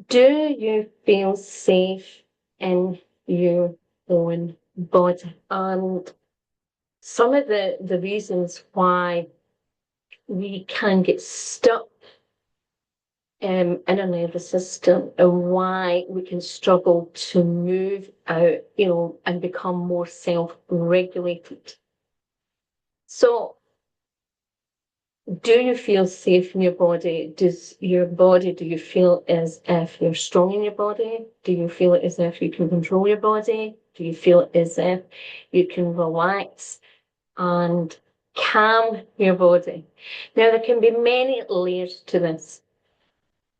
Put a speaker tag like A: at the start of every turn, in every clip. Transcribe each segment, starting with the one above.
A: Do you feel safe in your own body? And some of the reasons why we can get stuck in our nervous system and why we can struggle to move out, and become more self-regulated. So, do you feel safe in your body? Do you feel as if you're strong in your body? Do you feel as if you can control your body? Do you feel as if you can relax and calm your body? Now, there can be many layers to this.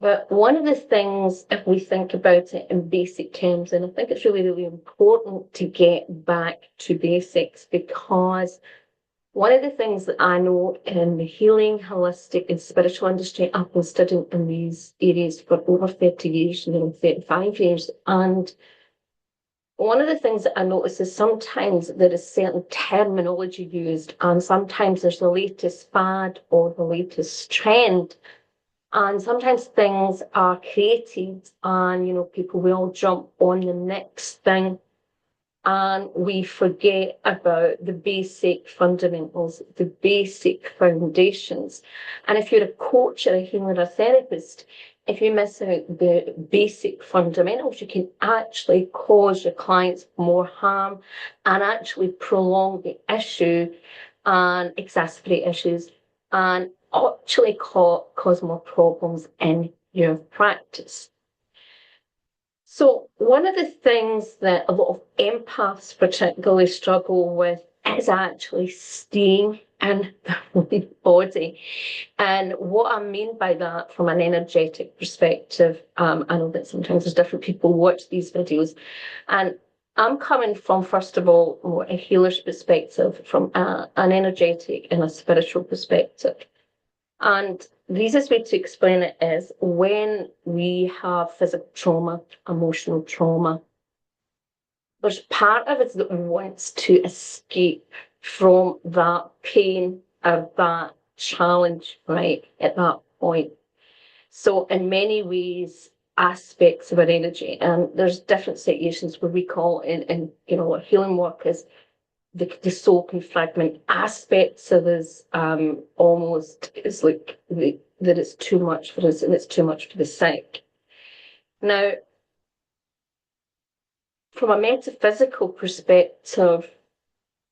A: But one of the things, if we think about it in basic terms, and I think it's really, really important to get back to basics, because one of the things that I know in the healing, holistic, and spiritual industry, I've been studying in these areas for over 30 years, 35 years. And one of the things that I notice is sometimes there is certain terminology used, and sometimes there's the latest fad or the latest trend. And sometimes things are created, and people will jump on the next thing, and we forget about the basic fundamentals, the basic foundations. And if you're a coach or a healer or a therapist, if you miss out the basic fundamentals, you can actually cause your clients more harm and actually prolong the issue and exacerbate issues and actually cause more problems in your practice. So one of the things that a lot of empaths particularly struggle with is actually staying in the body. And what I mean by that from an energetic perspective, I know that sometimes there's different people who watch these videos, and I'm coming from, first of all, more a healer's perspective, from an energetic and a spiritual perspective. And the easiest way to explain it is when we have physical trauma, emotional trauma, there's part of us that wants to escape from that pain or that challenge, right, at that point. So in many ways, aspects of our energy, and there's different situations where we call in healing work is the soul can fragment aspects of us, almost it's like that it's too much for us and it's too much for the psyche. Now, from a metaphysical perspective,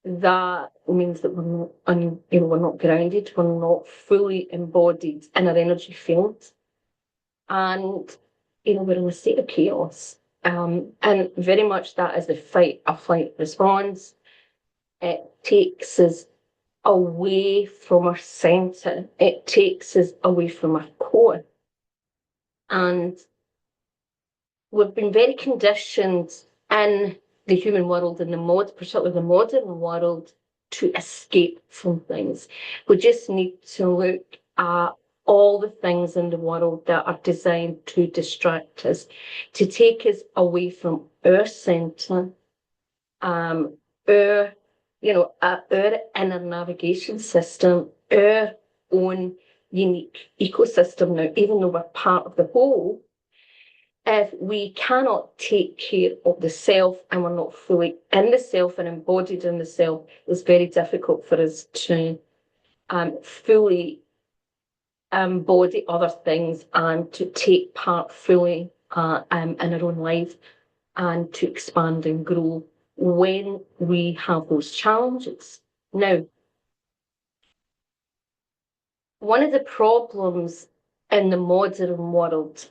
A: that means that we're not grounded, we're not fully embodied in our energy field, and we're in a state of chaos. And very much that is the fight or flight response. It takes us away from our center. It takes us away from our core. And we've been very conditioned in the human world, in particularly the modern world, to escape from things. We just need to look at all the things in the world that are designed to distract us, to take us away from our center, our our inner navigation system, our own unique ecosystem. Now, even though we're part of the whole, if we cannot take care of the self and we're not fully in the self and embodied in the self, it's very difficult for us to fully embody other things and to take part fully in our own life and to expand and grow when we have those challenges. Now, one of the problems in the modern world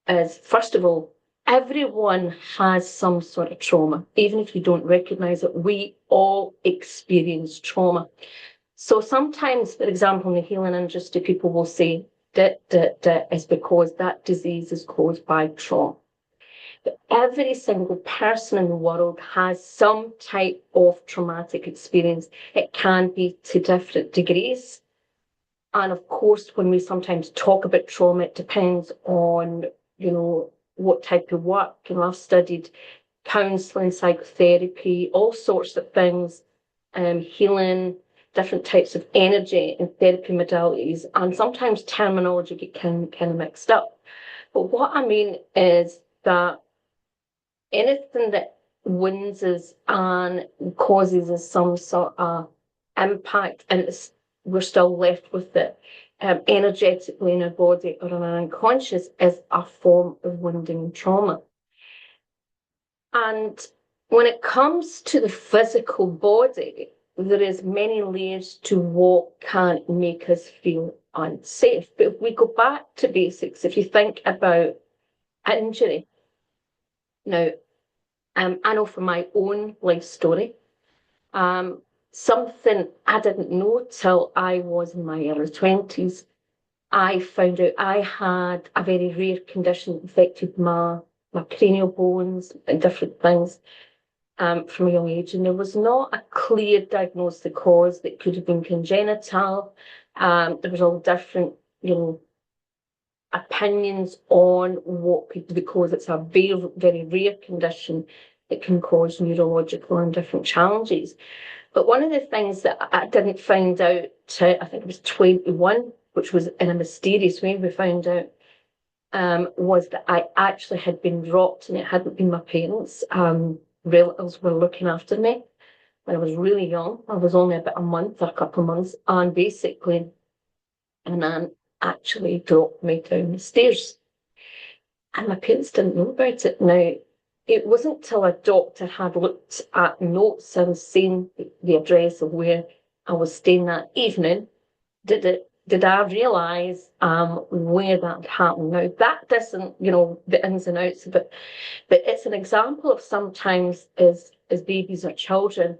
A: is, first of all, everyone has some sort of trauma. Even if you don't recognize it, we all experience trauma. So sometimes, for example, in the healing industry, people will say that is because that disease is caused by trauma. But every single person in the world has some type of traumatic experience. It can be to different degrees. And of course, when we sometimes talk about trauma, it depends on, what type of work. I've studied counseling, psychotherapy, all sorts of things, healing, different types of energy and therapy modalities, and sometimes terminology get kind of mixed up. But what I mean is that anything that wounds us and causes us some sort of impact, and we're still left with it energetically in our body or in our unconscious, is a form of wounding trauma. And when it comes to the physical body, there is many layers to what can make us feel unsafe. But if we go back to basics, if you think about injury, now, I know from my own life story, something I didn't know till I was in my early 20s. I found out I had a very rare condition that affected my cranial bones and different things from a young age. And there was not a clear diagnostic cause that could have been congenital. There was all different, opinions on what could be caused. It's a very, very rare condition that can cause neurological and different challenges. But one of the things that I didn't find out till I think it was 21, which was in a mysterious way we found out, was that I actually had been dropped, and it hadn't been my parents. Relatives were looking after me when I was really young. I was only about a month or a couple of months, and basically, and then actually dropped me down the stairs. And my parents didn't know about it. Now, it wasn't till a doctor had looked at notes and seen the address of where I was staying that evening did I realise where that happened. Now, that doesn't, the ins and outs of it, but it's an example of sometimes as babies or children,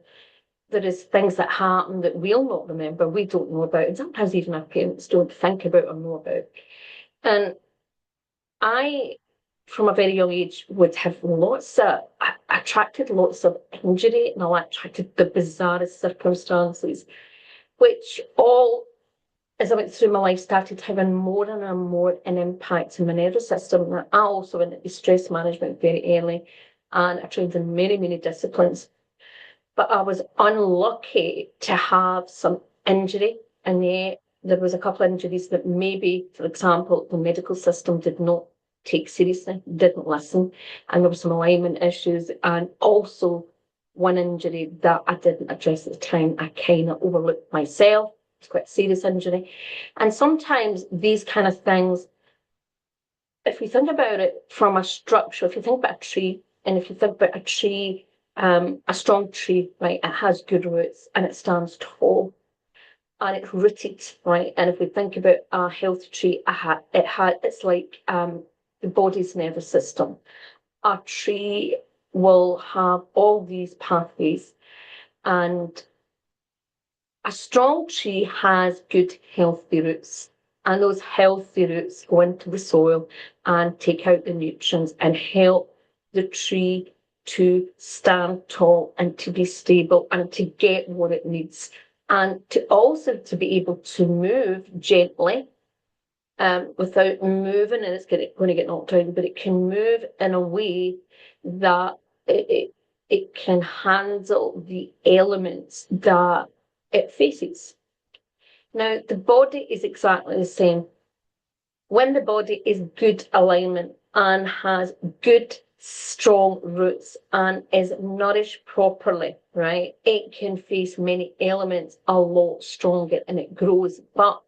A: there is things that happen that we'll not remember, we don't know about, and sometimes even our parents don't think about or know about. And I, from a very young age, would have attracted lots of injury, and I attracted the bizarrest circumstances, which all, as I went through my life, started having more and more an impact on my nervous system. And I also went into stress management very early, and I trained in many, many disciplines. But I was unlucky to have some injury, and there was a couple of injuries that maybe, for example, the medical system did not take seriously, didn't listen, and there were some alignment issues, and also one injury that I didn't address at the time. I kind of overlooked myself. It's quite a serious injury. And sometimes these kind of things, if we think about it from a structure, if you think about a tree, and if you think about a tree, a strong tree, right, it has good roots and it stands tall and it's rooted, right? And if we think about a healthy tree, it's like the body's nervous system. A tree will have all these pathways, and a strong tree has good, healthy roots. And those healthy roots go into the soil and take out the nutrients and help the tree to stand tall and to be stable and to get what it needs. And to also to be able to move gently without moving, and it's going to get knocked down, but it can move in a way that it can handle the elements that it faces. Now, the body is exactly the same. When the body is good alignment and has good, strong roots and is nourished properly, right, it can face many elements a lot stronger and it grows. But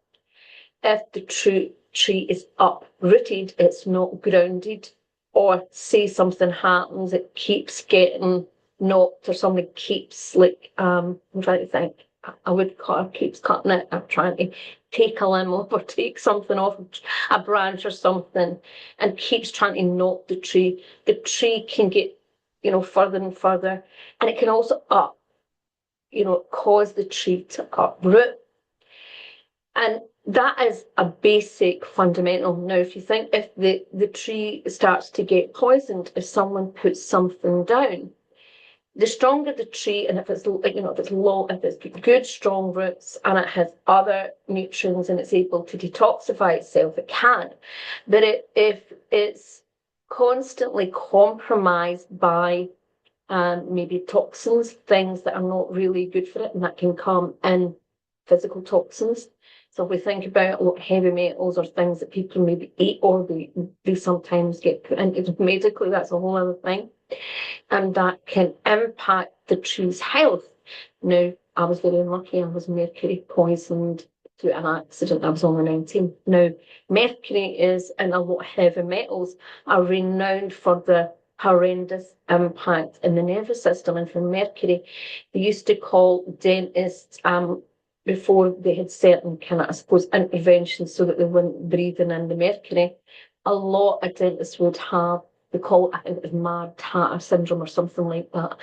A: if the tree is uprooted, it's not grounded, or say something happens, it keeps getting knocked, or somebody keeps I'm trying to think, a woodcutter keeps cutting it, I'm trying to take a limb off or take something off a branch or something, and keeps trying to knock the tree can get, further and further, and it can also cause the tree to uproot. And that is a basic fundamental. Now, if you think if the tree starts to get poisoned, if someone puts something down, the stronger the tree, and if it's good, strong roots, and it has other nutrients and it's able to detoxify itself, it can. But if it's constantly compromised by maybe toxins, things that are not really good for it, and that can come in physical toxins. So if we think about what heavy metals or things that people maybe eat or they sometimes get put into medically, that's a whole other thing. And that can impact the tree's health. Now, I was very unlucky. I was mercury poisoned through an accident. I was only 19. Now, mercury is, and a lot of heavy metals are renowned for the horrendous impact in the nervous system. And for mercury, they used to call dentists before they had certain kind of, I suppose, interventions so that they weren't breathing in the mercury. A lot of dentists would have, they call it, I think it was mad hatter syndrome or something like that,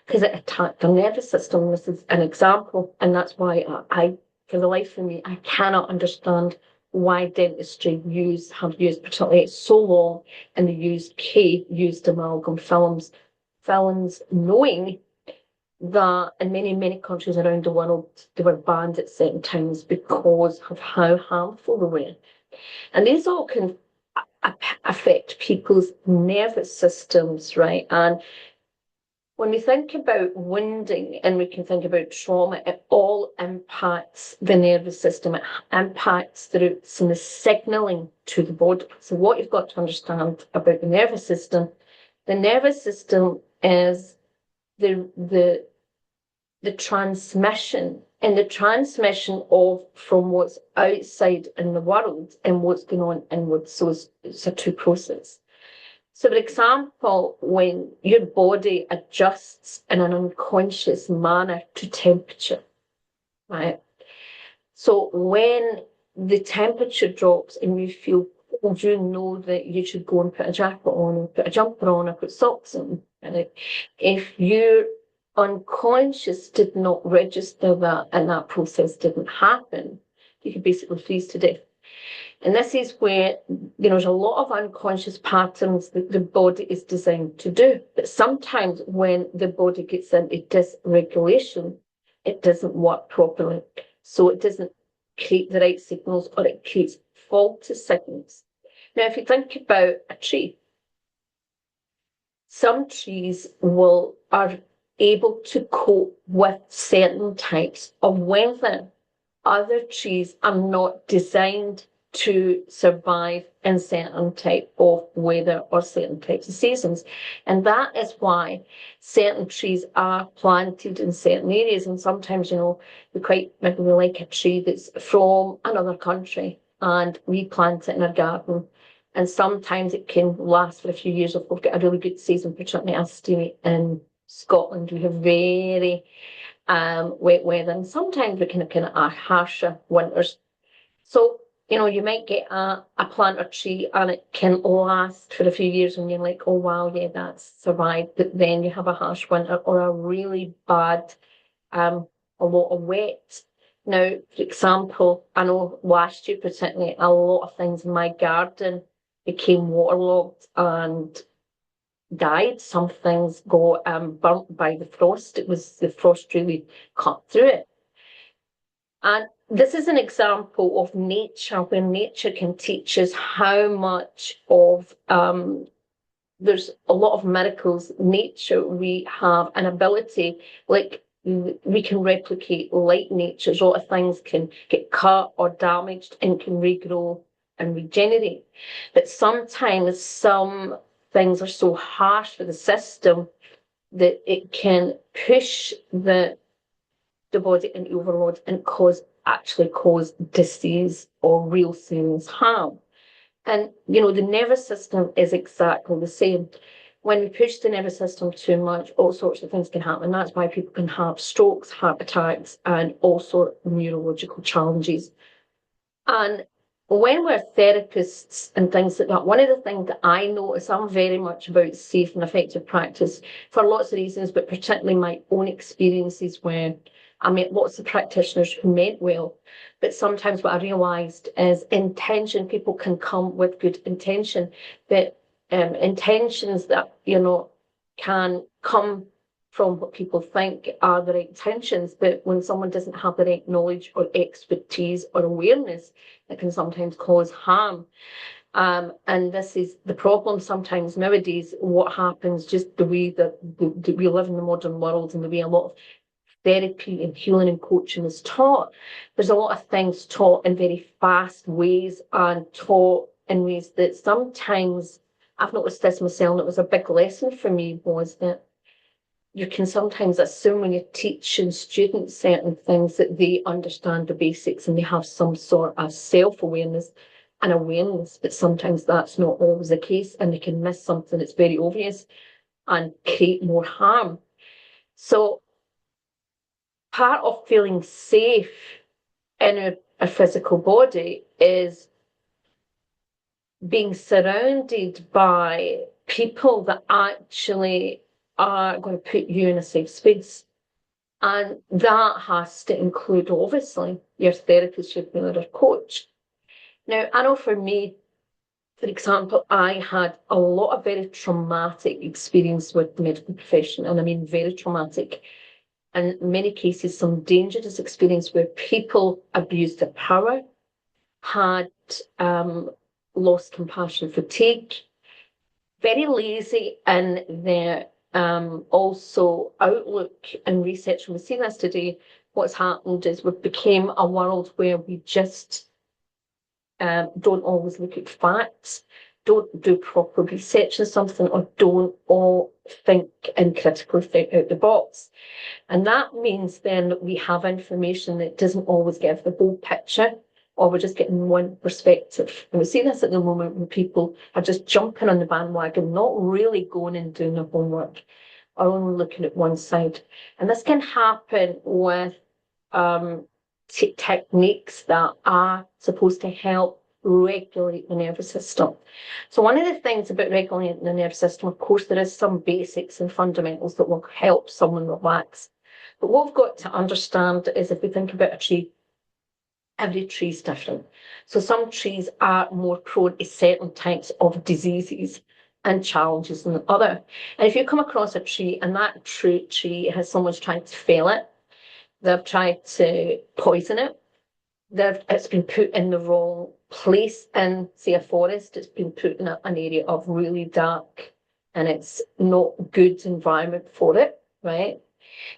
A: because it attacked the nervous system. This is an example, and that's why I, for the life of me, I cannot understand why dentistry have used, particularly so long, and they used amalgam films, knowing that in many countries around the world they were banned at certain times because of how harmful they were. And these all can affect people's nervous systems, right? And when we think about wounding and we can think about trauma, it all impacts the nervous system. It impacts the roots and the signalling to the body. So what you've got to understand about the nervous system is the transmission, and the transmission of from what's outside in the world and what's going on inwards. So it's a two process. So, for example, when your body adjusts in an unconscious manner to temperature, right? So when the temperature drops and you feel cold, you know that you should go and put a jacket on or put a jumper on or put socks on. Right? If your unconscious did not register that and that process didn't happen, you could basically freeze to death. And this is where there's a lot of unconscious patterns that the body is designed to do. But sometimes when the body gets into dysregulation, it doesn't work properly. So it doesn't create the right signals, or it creates faulty signals. Now, if you think about a tree, some trees are able to cope with certain types of weather. Other trees are not designed to survive in certain type of weather or certain types of seasons. And that is why certain trees are planted in certain areas. And sometimes, maybe we like a tree that's from another country and we plant it in our garden. And sometimes it can last for a few years if we've got a really good season, particularly I stay in Scotland. We have very wet weather, and sometimes we can have harsher winters. So, you might get a plant or tree and it can last for a few years and you're like, oh wow, yeah, that's survived. But then you have a harsh winter or a really bad, a lot of wet. Now, for example, I know last year particularly, a lot of things in my garden became waterlogged and died. Some things got burnt by the frost. The frost really cut through it. And this is an example of nature, where nature can teach us how much of, there's a lot of miracles. Nature, we have an ability, like we can replicate like nature. A lot of things can get cut or damaged and can regrow and regenerate. But sometimes some things are so harsh for the system that it can push the body into overload and actually cause disease or real serious harm. And the nervous system is exactly the same. When we push the nervous system too much, all sorts of things can happen. That's why people can have strokes, heart attacks, and all sorts of neurological challenges. And when we're therapists and things like that, one of the things that I notice, I'm very much about safe and effective practice for lots of reasons, but particularly my own experiences where I met lots of practitioners who meant well. But sometimes what I realised is intention. People can come with good intention, but intentions that, can come from what people think are the right intentions. But when someone doesn't have the right knowledge or expertise or awareness, it can sometimes cause harm. And this is the problem sometimes nowadays. What happens, just the way that we live in the modern world and the way a lot of therapy and healing and coaching is taught, there's a lot of things taught in very fast ways and taught in ways that sometimes, I've noticed this myself, and it was a big lesson for me, was that you can sometimes assume when you're teaching students certain things that they understand the basics and they have some sort of self-awareness and awareness, but sometimes that's not always the case, and they can miss something that's very obvious and create more harm. So part of feeling safe in a physical body is being surrounded by people that actually are going to put you in a safe space. And that has to include, obviously, your therapist, your healer, or coach. Now, I know for me, for example, I had a lot of very traumatic experience with the medical profession, and I mean very traumatic. And in many cases, some dangerous experience where people abused their power, had lost compassion fatigue, very lazy in their also outlook and research. And we see this today. What's happened is we've become a world where we just don't always look at facts, don't do proper research on something, or don't all think and critically think out the box. And that means then that we have information that doesn't always give the whole picture, or we're just getting one perspective. And we see this at the moment when people are just jumping on the bandwagon, not really going and doing their homework, or only looking at one side. And this can happen with techniques that are supposed to help regulate the nervous system. So one of the things about regulating the nervous system, of course, there is some basics and fundamentals that will help someone relax. But what we've got to understand is, if we think about a tree, every tree is different. So some trees are more prone to certain types of diseases and challenges than the other. And if you come across a tree and that tree has someone's trying to fell it, they've tried to poison it, it's been put in the wrong place in, say, a forest, it's been put in an area of really dark and it's not good environment for it, right?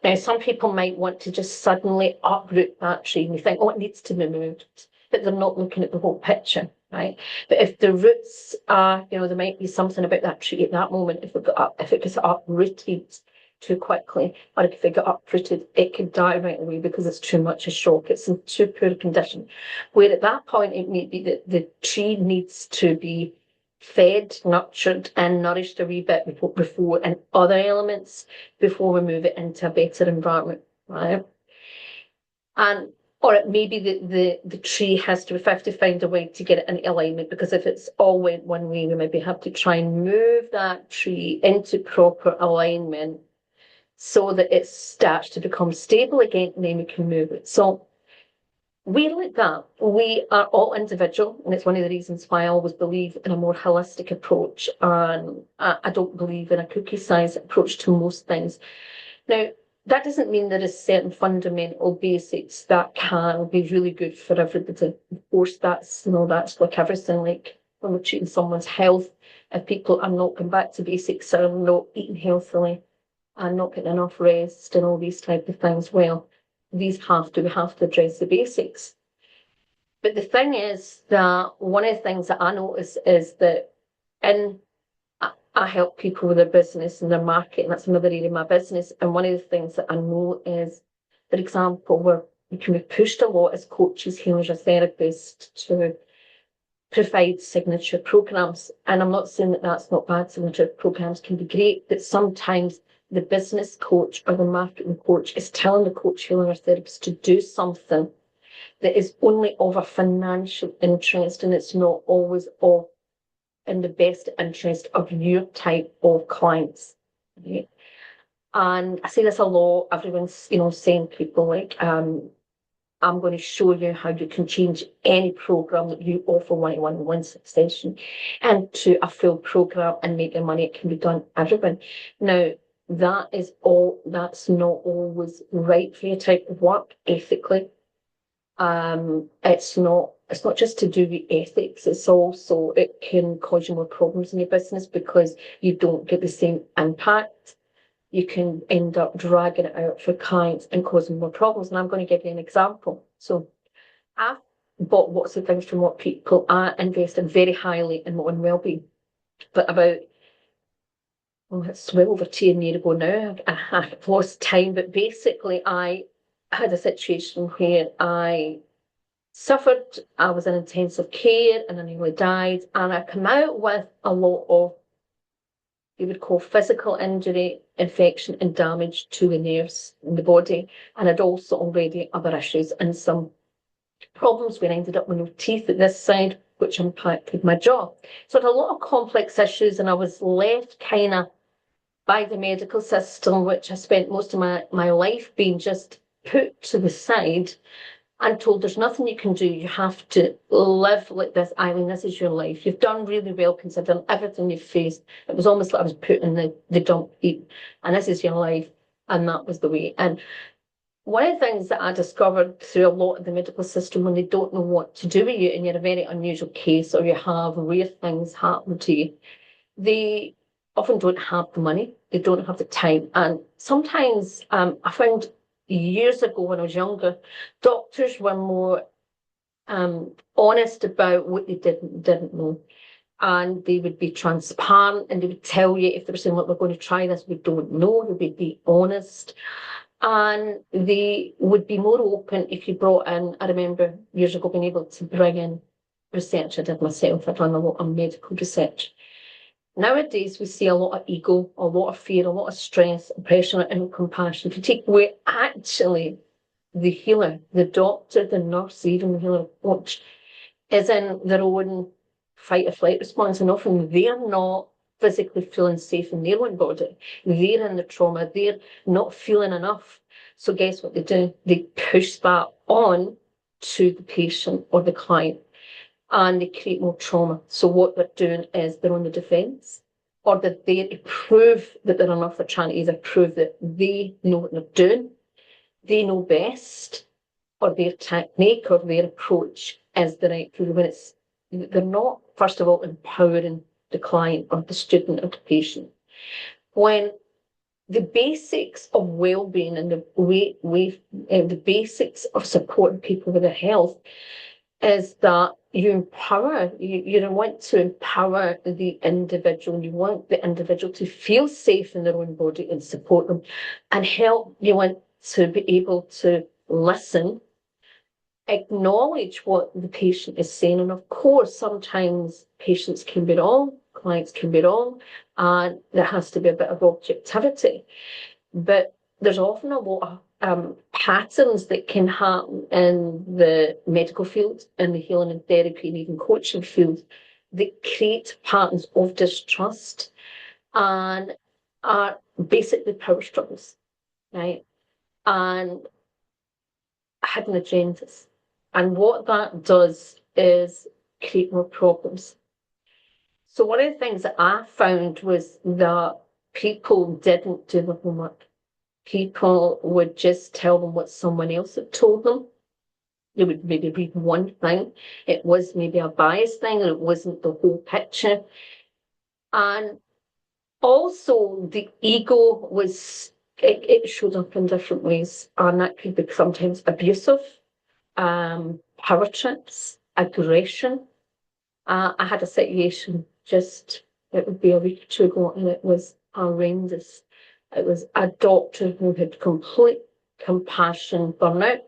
A: Now, some people might want to just suddenly uproot that tree and you think, oh, it needs to be moved, but they're not looking at the whole picture, right? But if the roots are, there might be something about that tree at that moment. If it gets uprooted too quickly, or if it got uprooted, it could die right away because it's too much a shock. It's in too poor a condition. Where at that point, it may be that the tree needs to be fed, nurtured, and nourished a wee bit before and other elements before we move it into a better environment, right? Or it may be that the tree has to, we have to find a way to get it in alignment, because if it's all went one way, we maybe have to try and move that tree into proper alignment so that it starts to become stable again, and then we can move it. So we like that. We are all individual, and it's one of the reasons why I always believe in a more holistic approach. And I don't believe in a cookie size approach to most things. Now, that doesn't mean there is certain fundamental basics that can be really good for everybody. Of course, that's like everything, like when we're treating someone's health. If people are not going back to basics, or not eating healthily, and not getting enough rest and all these type of things, well, we have to address the basics. But the thing is that one of the things that I notice is that I help people with their business and their market, and that's another area of my business. And one of the things that I know is, for example, we can be pushed a lot as coaches, healers, or therapists to provide signature programs. And I'm not saying that that's not bad. Signature programs can be great, but sometimes the business coach or the marketing coach is telling the coach, healer, or therapist to do something that is only of a financial interest, and it's not always of in the best interest of your type of clients. Right? And I say this a lot. Everyone's, saying people like, I'm going to show you how you can change any program that you offer one-on-one in one session into a full program and make your money. It can be done, everyone. Now, that's not always right for your type of work ethically. It's not just to do with ethics, it's also, it can cause you more problems in your business because you don't get the same impact. you can end up dragging it out for clients and causing more problems. And I'm going to give you an example. So I've bought lots of things from what people are investing very highly in my own well-being. But about, it's well over 10 years ago now, I've lost time, but basically I had a situation where I suffered, I was in intensive care and I nearly died, and I come out with a lot of, you would call physical injury, infection and damage to the nerves in the body, and I'd also already other issues and some problems where I ended up with no teeth at this side, which impacted my jaw. So I had a lot of complex issues, and I was left kind of by the medical system, which I spent most of my life being just put to the side and told there's nothing you can do. You have to live like this, Eileen. This is your life. You've done really well considering everything you've faced. It was almost like I was put in the dump heap, and this is your life. And that was the way. And one of the things that I discovered through a lot of the medical system, when they don't know what to do with you and you're a very unusual case or you have rare things happen to you, they often don't have the money, they don't have the time. And sometimes I found years ago when I was younger, doctors were more honest about what they didn't know. And they would be transparent and they would tell you if they were saying, look, we're going to try this, we don't know, they would be honest. And they would be more open if you brought in, I remember years ago being able to bring in research I did myself. I'd done a lot of medical research. Nowadays, we see a lot of ego, a lot of fear, a lot of stress, pressure, and compassion to take away actually the healer, the doctor, the nurse, even the healer coach, is in their own fight or flight response. And often they're not physically feeling safe in their own body. They're in the trauma. They're not feeling enough. So guess what they do? They push that on to the patient or the client, and they create more trauma. So what they're doing is they're on the defence, or that they prove that they're enough. They're trying to either prove that they know what they're doing, they know best, or their technique or their approach is the right thing. When they're not, first of all, empowering the client or the student or the patient. When the basics of well-being and the basics of supporting people with their health is that you empower, you want to empower the individual. You want the individual to feel safe in their own body and support them and help. You want to be able to listen, acknowledge what the patient is saying. And of course, sometimes patients can be wrong, clients can be wrong, and there has to be a bit of objectivity. But there's often a lot of patterns that can happen in the medical field, in the healing and therapy and even coaching field that create patterns of distrust and are basically power struggles, right? And hidden agendas. And what that does is create more problems. So one of the things that I found was that people didn't do the homework. People would just tell them what someone else had told them. They would maybe read one thing. It was maybe a biased thing, and it wasn't the whole picture. And also the ego it showed up in different ways, and that could be sometimes abusive, power trips, aggression. I had a situation it would be a week or two ago, and it was horrendous. It was a doctor who had complete compassion burnout,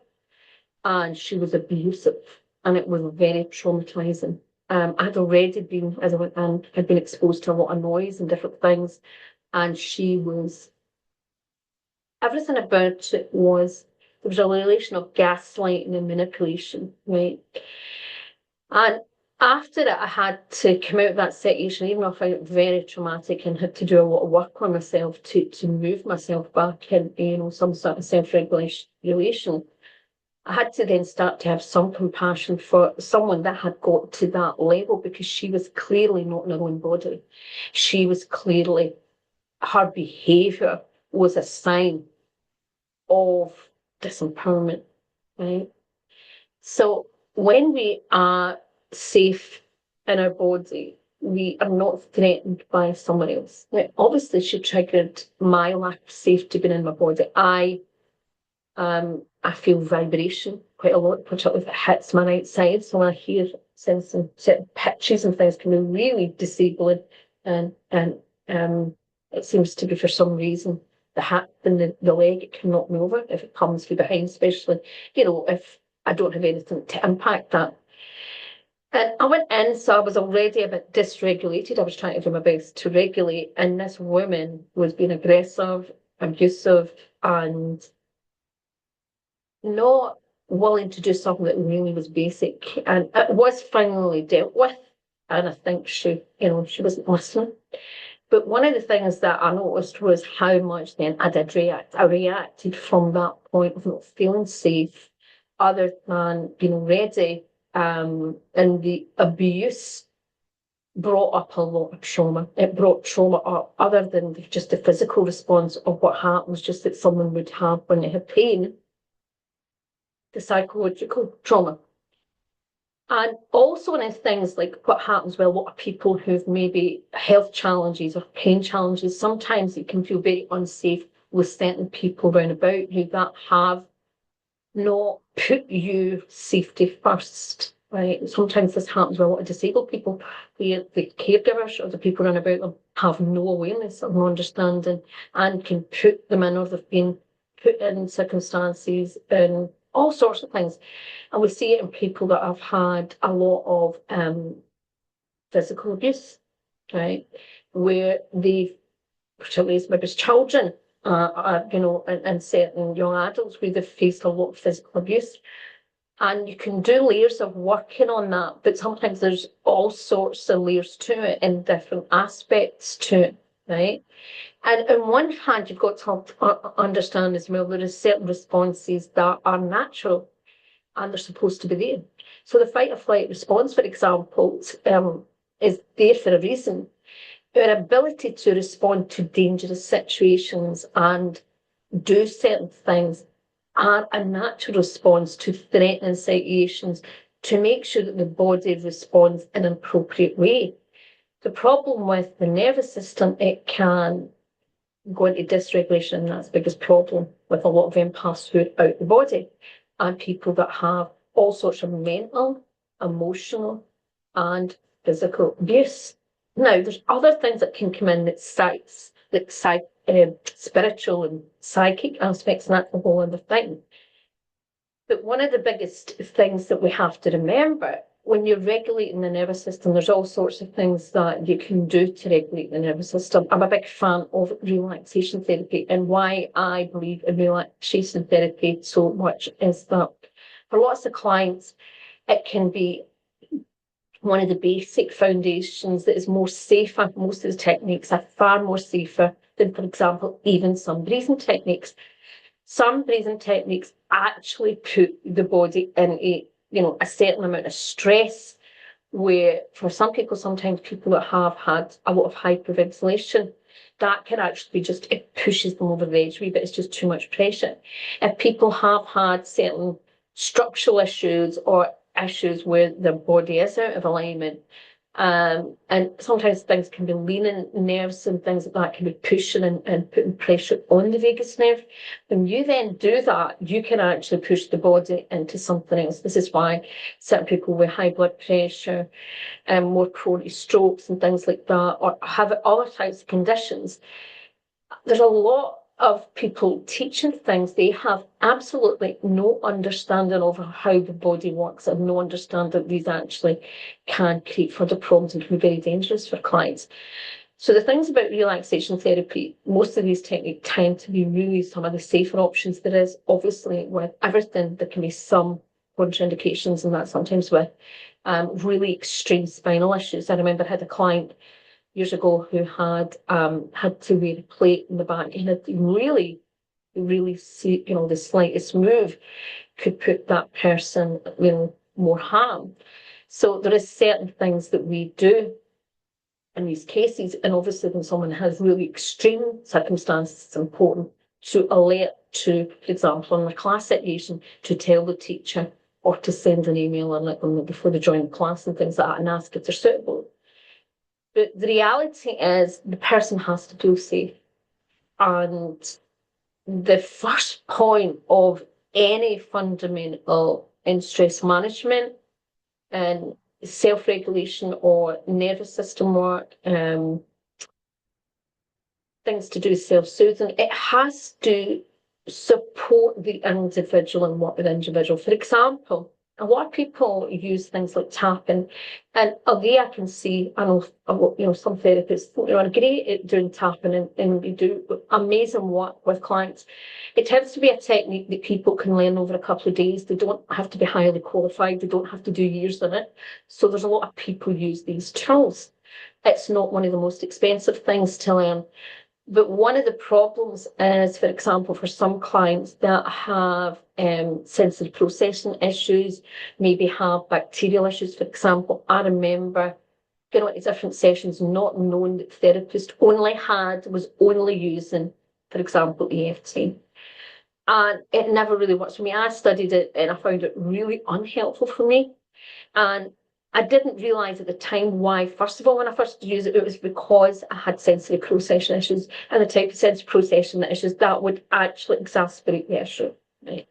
A: and she was abusive, and it was very traumatizing. I had already been, as I went in, had been exposed to a lot of noise and different things, and everything about it there was a relation of gaslighting and manipulation, right? And after it, I had to come out of that situation, even though I found it very traumatic and had to do a lot of work on myself to move myself back in, some sort of self-regulation. I had to then start to have some compassion for someone that had got to that level, because she was clearly not in her own body. Her behaviour was a sign of disempowerment, right? So when we are safe in our body, we are not threatened by someone else. Now, obviously, she triggered my lack of safety being in my body. I feel vibration quite a lot, particularly if it hits my right side. So when I hear sensing certain pitches and things can be really disabling, and it seems to be for some reason the hip and the leg, it can knock me over if it comes from behind, especially, if I don't have anything to impact that. And I went in, so I was already a bit dysregulated. I was trying to do my best to regulate, and this woman was being aggressive, abusive, and not willing to do something that really was basic. And it was finally dealt with. And I think she wasn't listening. But one of the things that I noticed was how much then I did react. I reacted from that point of not feeling safe, other than being ready. And the abuse brought up a lot of trauma. It brought trauma up, other than just the physical response of what happens, just that someone would have when they have pain, the psychological trauma. And also in things like what happens with a lot of people who've maybe health challenges or pain challenges, sometimes it can feel very unsafe with certain people around about who that have not put you safety first, right? Sometimes this happens with a lot of disabled people where the caregivers or the people around about them have no awareness or no understanding and can put them in, or they've been put in circumstances and all sorts of things. And we see it in people that have had a lot of physical abuse, right? Where they've, particularly maybe as children, and certain young adults where they've faced a lot of physical abuse. And you can do layers of working on that, but sometimes there's all sorts of layers to it and different aspects to it, right? And on one hand, you've got to understand as well, there are certain responses that are natural and they're supposed to be there. So the fight or flight response, for example, is there for a reason. Our ability to respond to dangerous situations and do certain things are a natural response to threatening situations to make sure that the body responds in an appropriate way. The problem with the nervous system, it can go into dysregulation, and that's the biggest problem with a lot of empaths who are out the body and people that have all sorts of mental, emotional, and physical abuse. Now, there's other things that can come in that spiritual and psychic aspects, and that's a whole other thing. But one of the biggest things that we have to remember, when you're regulating the nervous system, there's all sorts of things that you can do to regulate the nervous system. I'm a big fan of relaxation therapy, and why I believe in relaxation therapy so much is that for lots of clients, it can be one of the basic foundations that is more safer. Most of the techniques are far more safer than, for example, even some breathing techniques. Some breathing techniques actually put the body in a certain amount of stress, where for some people, sometimes people that have had a lot of hyperventilation, that can actually it pushes them over the edge, but it's just too much pressure. If people have had certain structural issues or issues where their body is out of alignment, and sometimes things can be leaning nerves and things like that can be pushing and putting pressure on the vagus nerve. When you then do that, you can actually push the body into something else. This is why certain people with high blood pressure and more prone to strokes and things like that, or have other types of conditions, there's a lot of people teaching things. They have absolutely no understanding of how the body works and no understanding that these actually can create further problems and can be very dangerous for clients. So the things about relaxation therapy, most of these techniques tend to be really some of the safer options there is. Obviously, with everything, there can be some contraindications, and that sometimes with really extreme spinal issues. I remember I had a client years ago who had to wear a plate in the back, and it really, really see, the slightest move could put that person, more harm. So there is certain things that we do in these cases, and obviously when someone has really extreme circumstances, it's important to alert to, for example, in a class situation, to tell the teacher or to send an email and let them know before they join the class and things like that, and ask if they're suitable. But the reality is the person has to feel safe. And the first point of any fundamental in stress management and self-regulation or nervous system work, things to do with self-soothing, it has to support the individual and work with the individual. For example, a lot of people use things like tapping, and although I can see, I know, some therapists are great at doing tapping and we do amazing work with clients. It tends to be a technique that people can learn over a couple of days. They don't have to be highly qualified. They don't have to do years in it. So there's a lot of people use these tools. It's not one of the most expensive things to learn. But one of the problems is, for example, for some clients that have sensory processing issues, maybe have bacterial issues, for example. I remember going to different sessions, not knowing that the therapist was only using, for example, EFT. And it never really worked for me. I studied it and I found it really unhelpful for me. And I didn't realise at the time why. First of all, when I first used it, it was because I had sensory processing issues, and the type of sensory processing issues that would actually exacerbate the issue. Right?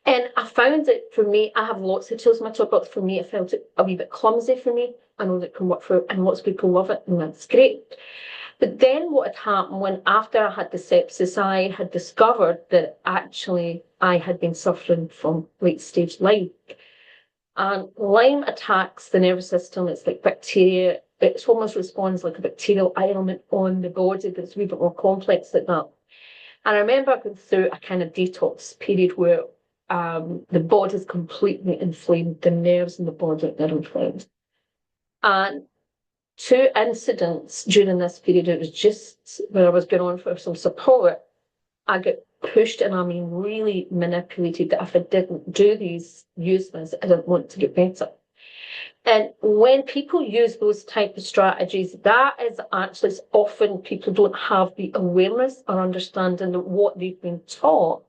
A: And I found that for me, I have lots of tools in my toolbox. For me, I felt it a wee bit clumsy for me. I know that it can work for, and lots of people love it, and that's great. But then what had happened when, after I had the sepsis, I had discovered that actually I had been suffering from late stage Lyme. And Lyme attacks the nervous system. It's like bacteria. It almost responds like a bacterial ailment on the body that's a wee bit more complex than that. And I remember going through a kind of detox period where the body's completely inflamed, the nerves in the body are inflamed. And two incidents during this period, it was just when I was going on for some support, I got pushed, and I mean really manipulated, that if I didn't use this, I didn't want to get better. And when people use those type of strategies, that is actually often people don't have the awareness or understanding of what they've been taught.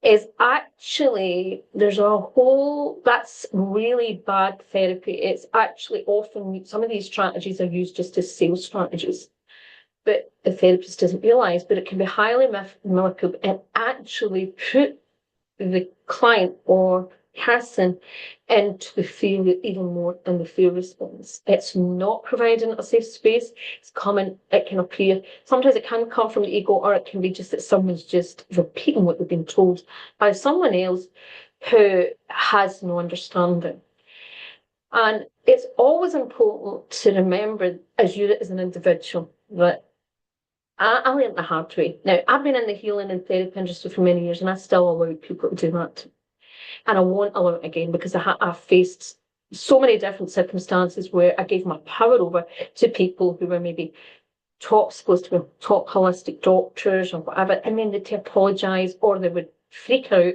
A: Is actually, that's really bad therapy. It's actually often, some of these strategies are used just as sales strategies. But the therapist doesn't realise, but it can be highly manipulative and actually put the client or person into the fear even more than the fear response. It's not providing a safe space. It can appear, sometimes it can come from the ego, or it can be just that someone's just repeating what they've been told by someone else who has no understanding. And it's always important to remember, as an individual, that I learned the hard way. Now, I've been in the healing and therapy industry for many years, and I still allow people to do that. And I won't allow it again, because I've faced so many different circumstances where I gave my power over to people who were maybe supposed to be top holistic doctors or whatever, and then they'd apologise, or they would freak out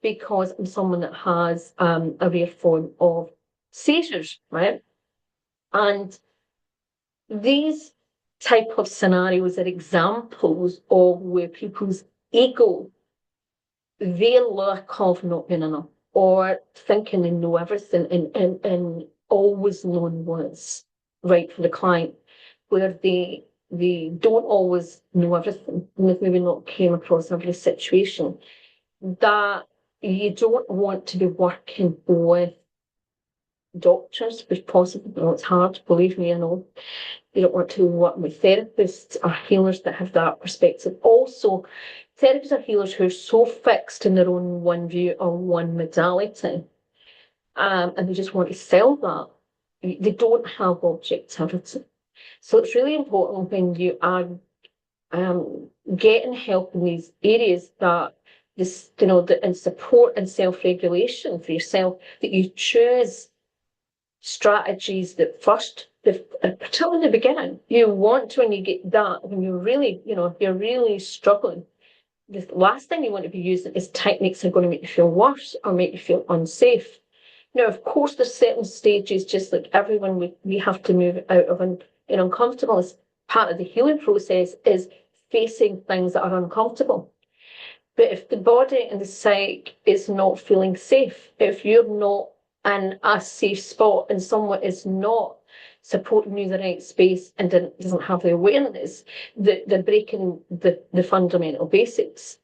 A: because I'm someone that has a rare form of seizures, right? And these type of scenarios are examples of where people's ego, their lack of not being enough, or thinking they know everything and always knowing what's right for the client, where they don't always know everything, and they've maybe not came across every situation, that you don't want to be working with doctors, if possible. You know, it's hard, believe me, I know. You don't want to work with therapists or healers that have that perspective. Also, therapists or healers who are so fixed in their own one view or one modality, and they just want to sell that. They don't have objectivity. So it's really important when you are getting help in these areas, that this, and support and self-regulation for yourself, that you choose strategies that first, particularly in the beginning, you want to, when you get that, when you're really, if you're really struggling, the last thing you want to be using is techniques that are going to make you feel worse or make you feel unsafe. Now, of course, there's certain stages, just like everyone, we have to move out of uncomfortableness. Part of the healing process is facing things that are uncomfortable. But if the body and the psyche is not feeling safe, if you're not in a safe spot and someone is not supporting you in the right space and doesn't have the awareness, they're breaking the fundamental basics.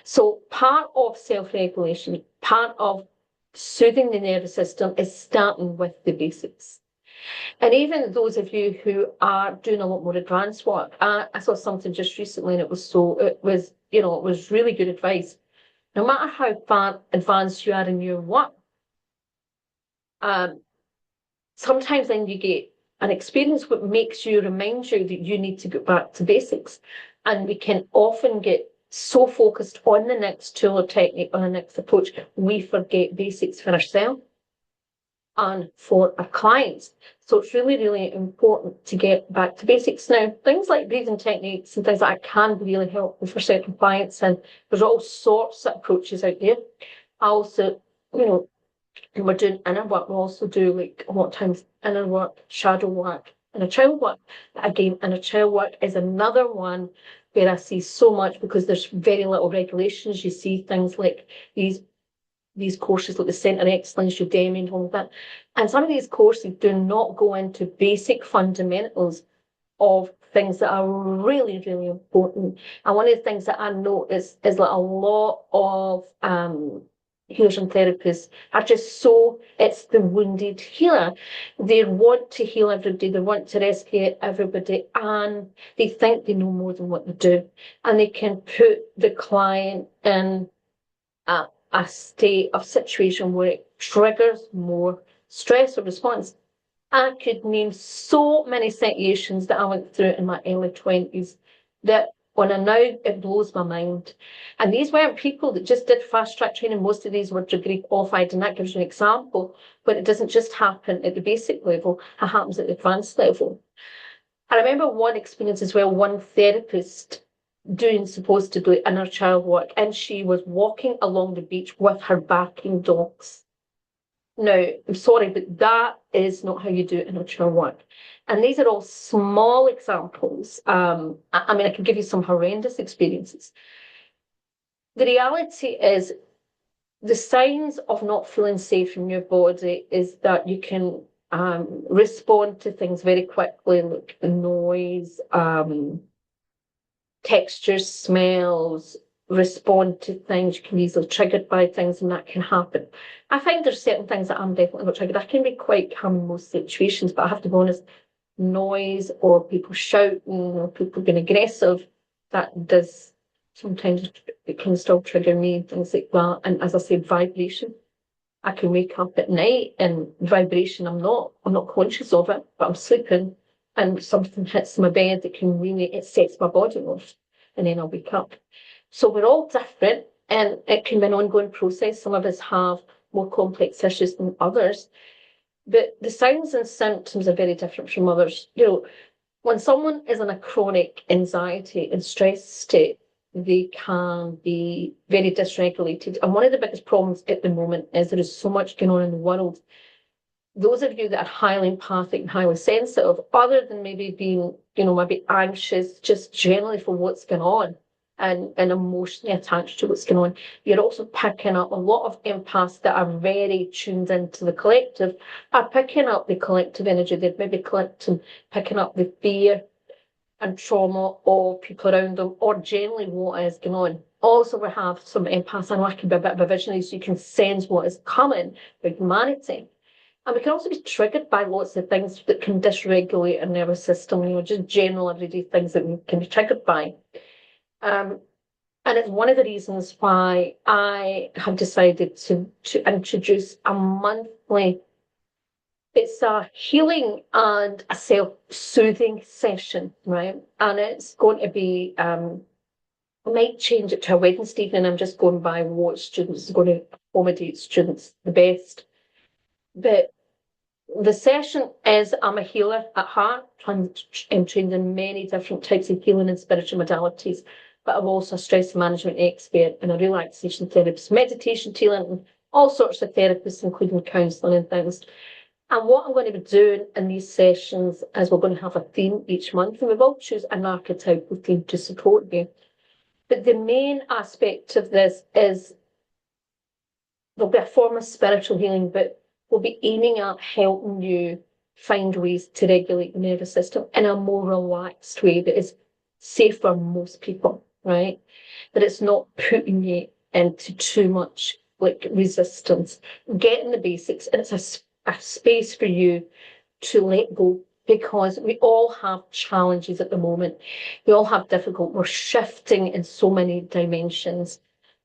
A: So part of self-regulation, part of soothing the nervous system is starting with the basics. And even those of you who are doing a lot more advanced work, I saw something just recently, and it was really good advice. No matter how far advanced you are in your work, sometimes then you get an experience which makes you remind you that you need to go back to basics. And we can often get so focused on the next tool or technique or the next approach, we forget basics for ourselves and for our clients. So it's really, really important to get back to basics. Now, things like breathing techniques and things like that can be really helpful for certain clients, and there's all sorts of approaches out there. I also, when we're doing inner work, we also do like a lot of times inner work, shadow work, inner child work. Again, inner child work is another one where I see so much, because there's very little regulations. You see things like these courses like the Centre of Excellence, Udemy and all of that. And some of these courses do not go into basic fundamentals of things that are really, really important. And one of the things that I notice is that a lot of healers and therapists are just it's the wounded healer. They want to heal everybody, they want to rescue everybody, and they think they know more than what they do. And they can put the client in a state of situation where it triggers more stress or response. I could name so many situations that I went through in my early 20s that when I now, it blows my mind. And these weren't people that just did fast track training. Most of these were degree qualified, and that gives you an example. But it doesn't just happen at the basic level, it happens at the advanced level. I remember one experience as well, one therapist doing supposedly inner child work, and she was walking along the beach with her backing dogs. Now, I'm sorry, but that is not how you do inner child work. And these are all small examples. I can give you some horrendous experiences. The reality is, the signs of not feeling safe in your body is that you can respond to things very quickly, like noise, textures, smells, respond to things. You can be easily triggered by things, and that can happen. I find there's certain things that I'm definitely not triggered. I can be quite calm in most situations, but I have to be honest, noise or people shouting or people being aggressive, that does sometimes, it can still trigger me, things like that. And as I said, vibration. I can wake up at night and vibration, I'm not conscious of it, but I'm sleeping and something hits my bed that it sets my body off, and then I'll wake up. So we're all different, and it can be an ongoing process. Some of us have more complex issues than others, but the signs and symptoms are very different from others. When someone is in a chronic anxiety and stress state, they can be very dysregulated. And one of the biggest problems at the moment is there is so much going on in the world. Those of you that are highly empathic and highly sensitive, other than maybe being, maybe anxious just generally for what's going on and emotionally attached to what's going on, you're also picking up a lot of empaths that are very tuned into the collective, are picking up the collective energy. They're maybe picking up the fear and trauma of people around them, or generally what is going on. Also, we have some empaths, I know I can be a bit of a visionary, so you can sense what is coming with humanity. And we can also be triggered by lots of things that can dysregulate our nervous system, just general everyday things that we can be triggered by. And it's one of the reasons why I have decided to introduce a monthly, it's a healing and a self-soothing session, right? And it's going to be, I might change it to a Wednesday evening. I'm just going by what students are going to accommodate students the best. But the session is, I'm a healer at heart. I'm trained in many different types of healing and spiritual modalities, but I'm also a stress management expert and a relaxation therapist, meditation, healing, and all sorts of therapists, including counselling and things. And what I'm going to be doing in these sessions is we're going to have a theme each month, and we will choose an archetypal theme to support you. But the main aspect of this is there'll be a form of spiritual healing, but we'll be aiming at helping you find ways to regulate the nervous system in a more relaxed way that is safe for most people, right? That it's not putting you into too much like resistance. Getting the basics, and it's a space for you to let go, because we all have challenges at the moment. We all have difficult. We're shifting in so many dimensions.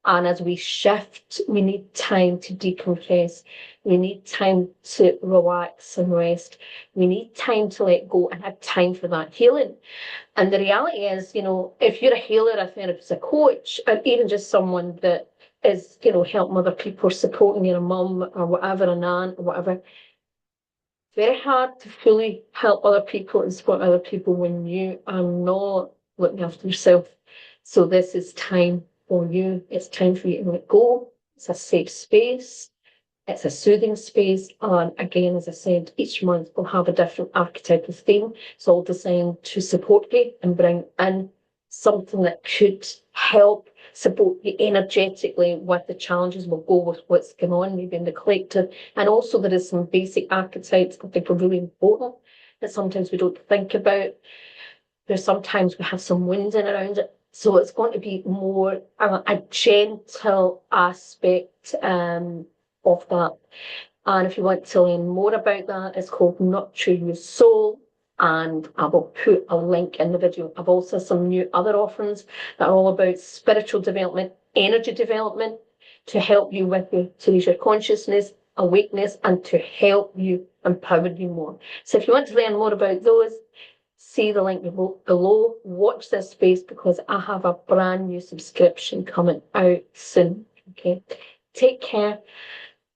A: And as we shift, we need time to decompress. We need time to relax and rest. We need time to let go and have time for that healing. And the reality is, if you're a healer, a therapist, a coach, or even just someone that is, helping other people, supporting your mum or whatever, an aunt or whatever, very hard to fully help other people and support other people when you are not looking after yourself. So this is time for you. It's time for you to let go. It's a safe space. It's a soothing space. And again, as I said, each month we'll have a different archetypal theme. It's all designed to support you and bring in something that could help support you energetically with the challenges. We'll go with what's going on, maybe in the collective. And also there is some basic archetypes I think are really important that sometimes we don't think about. There's sometimes we have some whinging around it. So it's going to be more a gentle aspect of that. And if you want to learn more about that, it's called Nurture Your Soul. And I will put a link in the video. I've also some new other offerings that are all about spiritual development, energy development, to help you with to raise your consciousness, awakeness, and to help you empower you more. So if you want to learn more about those, see the link below. Watch this space because I have a brand new subscription coming out soon. Okay, take care.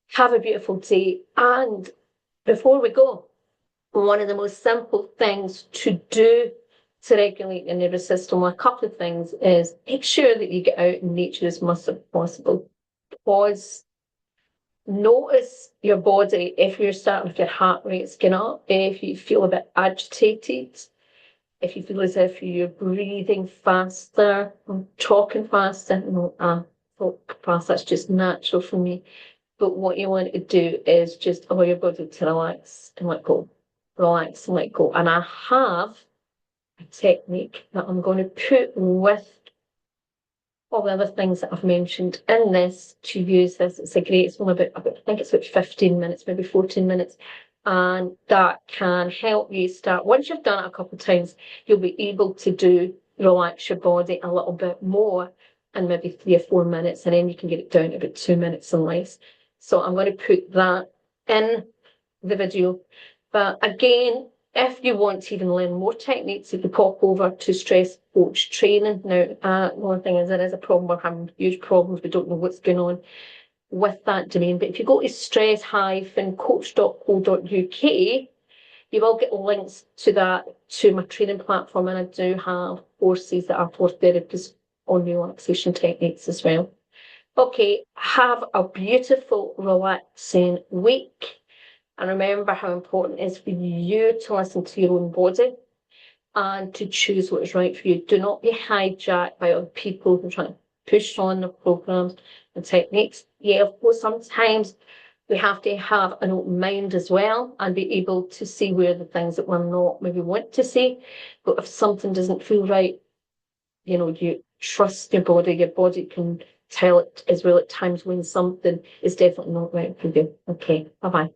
A: Have a beautiful day. And before we go, one of the most simple things to do to regulate your nervous system, a couple of things, is make sure that you get out in nature as much as possible. Pause. Notice your body. If you're starting with your heart rate's going up, if you feel a bit agitated, if you feel as if you're breathing faster, I'm talking faster, talk fast, that's just natural for me. But what you want to do is just allow your body to relax and let go. Relax and let go. And I have a technique that I'm going to put with all the other things that I've mentioned in this to use this. It's only about, I think it's about 15 minutes, maybe 14 minutes. And that can help you start. Once you've done it a couple of times, you'll be able to relax your body a little bit more in maybe 3 or 4 minutes. And then you can get it down to about 2 minutes and less. So I'm going to put that in the video. But again, if you want to even learn more techniques, you can pop over to Stress Coach Training. Now, one thing is there is a problem. We're having huge problems. We don't know what's going on with that domain. But if you go to stress-coach.co.uk, you will get links to that, to my training platform. And I do have courses that are for therapists on relaxation techniques as well. Okay, have a beautiful, relaxing week. And remember how important it is for you to listen to your own body and to choose what is right for you. Do not be hijacked by other people who are trying to push on the programs and techniques. Yeah, of course, sometimes we have to have an open mind as well and be able to see where the things that we're not maybe want to see. But if something doesn't feel right, you trust your body can tell it as well at times when something is definitely not right for you. Okay, bye-bye.